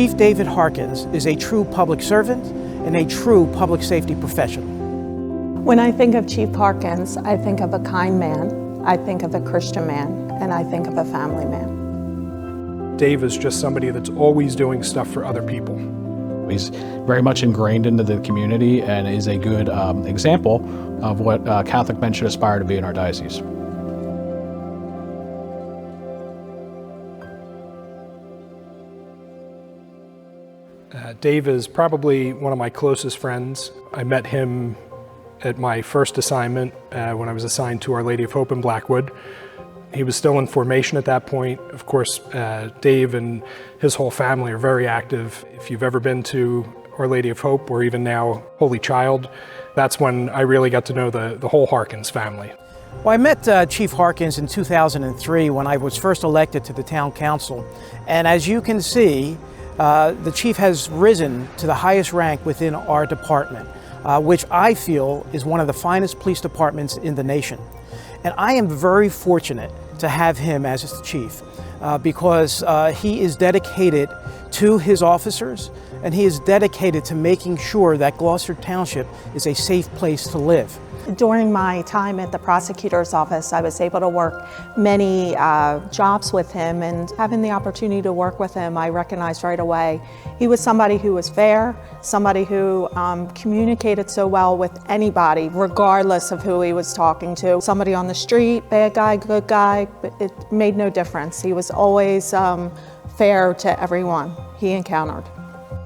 Chief David Harkins is a true public servant and a true public safety professional. When I think of Chief Harkins, I think of a kind man, I think of a Christian man, and I think of a family man. Dave is just somebody that's always doing stuff for other people. He's very much ingrained into the community and is a good example of what Catholic men should aspire to be in our diocese. Dave is probably one of my closest friends. I met him at my first assignment when I was assigned to Our Lady of Hope in Blackwood. He was still in formation at that point. Of course, Dave and his whole family are very active. If you've ever been to Our Lady of Hope, or even now Holy Child, that's when I really got to know the whole Harkins family. Well, I met Chief Harkins in 2003 when I was first elected to the town council. And as you can see, the chief has risen to the highest rank within our department, which I feel is one of the finest police departments in the nation. And I am very fortunate to have him as the chief because he is dedicated to his officers and he is dedicated to making sure that Gloucester Township is a safe place to live. During my time at the prosecutor's office, I was able to work many jobs with him, and having the opportunity to work with him, I recognized right away he was somebody who was fair, somebody who communicated so well with anybody, regardless of who he was talking to. Somebody on the street, bad guy, good guy, it made no difference. He was always fair to everyone he encountered.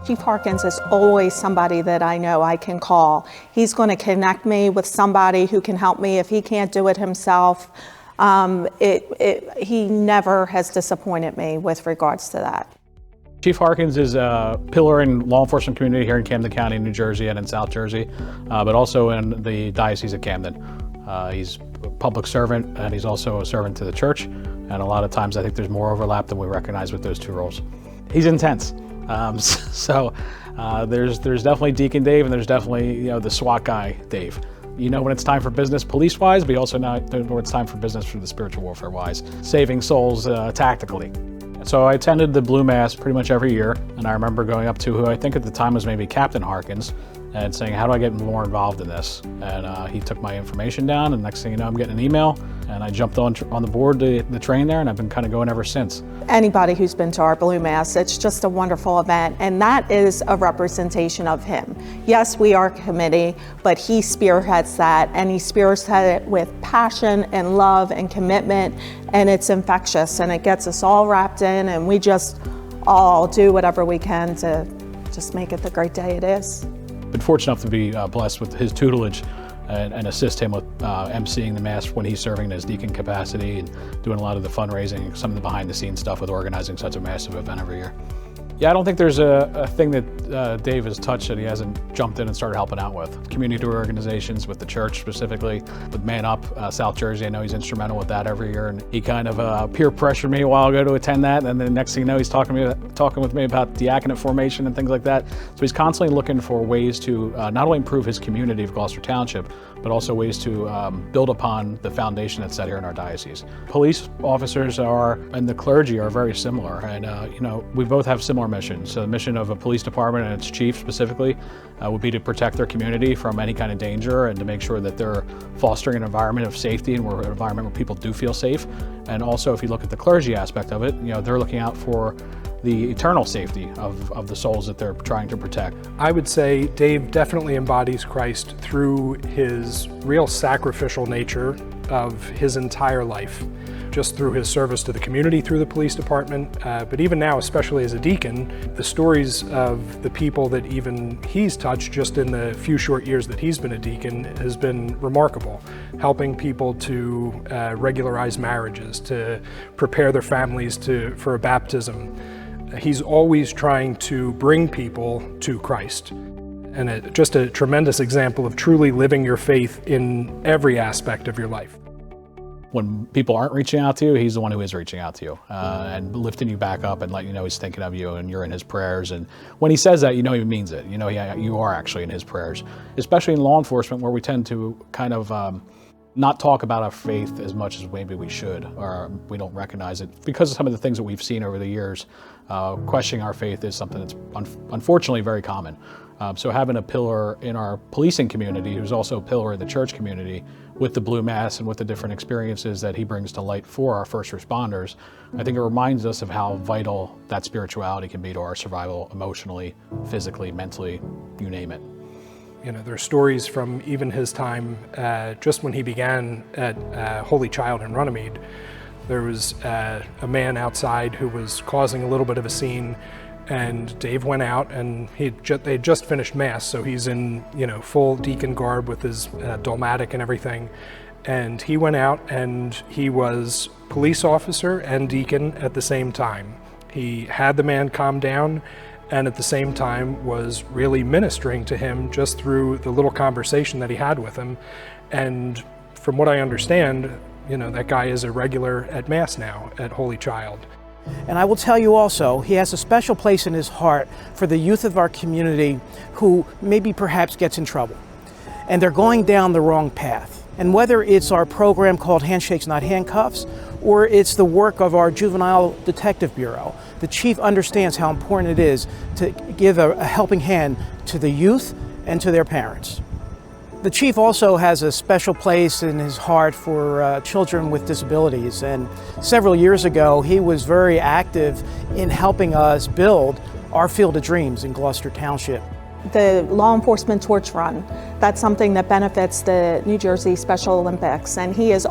Chief Harkins is always somebody that I know I can call. He's going to connect me with somebody who can help me if he can't do it himself. He never has disappointed me with regards to that. Chief Harkins is a pillar in law enforcement community here in Camden County, New Jersey, and in South Jersey, but also in the Diocese of Camden. He's a public servant, and he's also a servant to the church, and a lot of times I think there's more overlap than we recognize with those two roles. He's intense. There's definitely Deacon Dave, and there's definitely the SWAT guy Dave. You know when it's time for business police-wise, but you also know when it's time for business for the spiritual warfare-wise, saving souls tactically. So I attended the Blue Mass pretty much every year, and I remember going up to who I think at the time was maybe Captain Harkins, and saying, how do I get more involved in this? And he took my information down, and next thing you know, I'm getting an email, and I jumped on the board, the train there, and I've been kind of going ever since. Anybody who's been to our Blue Mass, it's just a wonderful event, and that is a representation of him. Yes, we are a committee, but he spearheads that, and he spearheads it with passion and love and commitment, and it's infectious, and it gets us all wrapped in, and we just all do whatever we can to just make it the great day it is. Been fortunate enough to be blessed with his tutelage and assist him with emceeing the Mass when he's serving in his deacon capacity and doing a lot of the fundraising, some of the behind the scenes stuff with organizing such a massive event every year. Yeah, I don't think there's a thing that Dave has touched that he hasn't jumped in and started helping out with. Community organizations, with the church specifically, with Man Up, South Jersey, I know he's instrumental with that every year, and he kind of peer pressured me a while ago to attend that, and then the next thing you know, he's talking with me about diaconate formation and things like that. So he's constantly looking for ways to not only improve his community of Gloucester Township, but also ways to build upon the foundation that's set here in our diocese. Police officers and the clergy are very similar, and we both have similar missions. So the mission of a police department and its chief specifically would be to protect their community from any kind of danger and to make sure that they're fostering an environment of safety and an environment where people do feel safe. And also, if you look at the clergy aspect of it, they're looking out for the eternal safety of the souls that they're trying to protect. I would say Dave definitely embodies Christ through his real sacrificial nature of his entire life, just through his service to the community through the police department, but even now, especially as a deacon, the stories of the people that even he's touched just in the few short years that he's been a deacon has been remarkable. Helping people to regularize marriages, to prepare their families for a baptism. He's always trying to bring people to Christ. And just a tremendous example of truly living your faith in every aspect of your life. When people aren't reaching out to you, he's the one who is reaching out to you and lifting you back up and letting you know he's thinking of you and you're in his prayers. And when he says that, you know he means it. You know you are actually in his prayers, especially in law enforcement where we tend to kind of not talk about our faith as much as maybe we should, or we don't recognize it. Because of some of the things that we've seen over the years, questioning our faith is something that's unfortunately very common. So having a pillar in our policing community, who's also a pillar in the church community, with the Blue Mass and with the different experiences that he brings to light for our first responders, I think it reminds us of how vital that spirituality can be to our survival emotionally, physically, mentally, you name it. You know, there are stories from even his time, just when he began at Holy Child in Runnymede. There was a man outside who was causing a little bit of a scene, and Dave went out, and they'd just finished Mass, so he's in, you know, full deacon garb with his dalmatic and everything. And he went out, and he was police officer and deacon at the same time. He had the man calm down, and at the same time was really ministering to him just through the little conversation that he had with him. And from what I understand, you know, that guy is a regular at Mass now at Holy Child. And I will tell you also, he has a special place in his heart for the youth of our community who maybe perhaps gets in trouble, and they're going down the wrong path. And whether it's our program called Handshakes Not Handcuffs, or it's the work of our Juvenile Detective Bureau, the Chief understands how important it is to give a helping hand to the youth and to their parents. The Chief also has a special place in his heart for children with disabilities, and several years ago he was very active in helping us build our Field of Dreams in Gloucester Township. The law enforcement torch run, that's something that benefits the New Jersey Special Olympics, and he has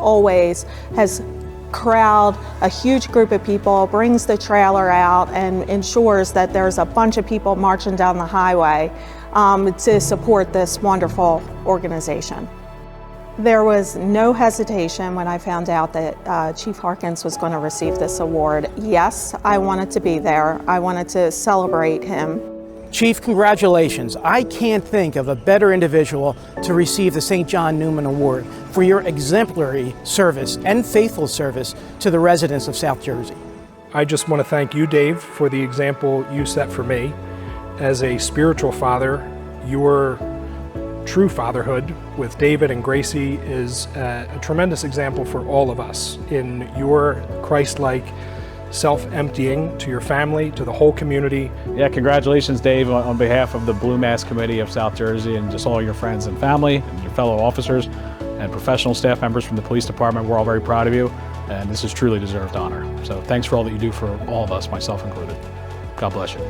corralled a huge group of people, brings the trailer out, and ensures that there's a bunch of people marching down the highway to support this wonderful organization. There was no hesitation when I found out that Chief Harkins was going to receive this award. Yes, I wanted to be there. I wanted to celebrate him. Chief, congratulations. I can't think of a better individual to receive the St. John Neumann Award for your exemplary service and faithful service to the residents of South Jersey. I just want to thank you, Dave, for the example you set for me. As a spiritual father, your true fatherhood with David and Gracie is a tremendous example for all of us in your Christ-like self-emptying to your family, to the whole community. Yeah, congratulations, Dave, on behalf of the Blue Mass Committee of South Jersey and just all your friends and family and your fellow officers and professional staff members from the police department. We're all very proud of you, and this is truly deserved honor. So thanks for all that you do for all of us, myself included. God bless you.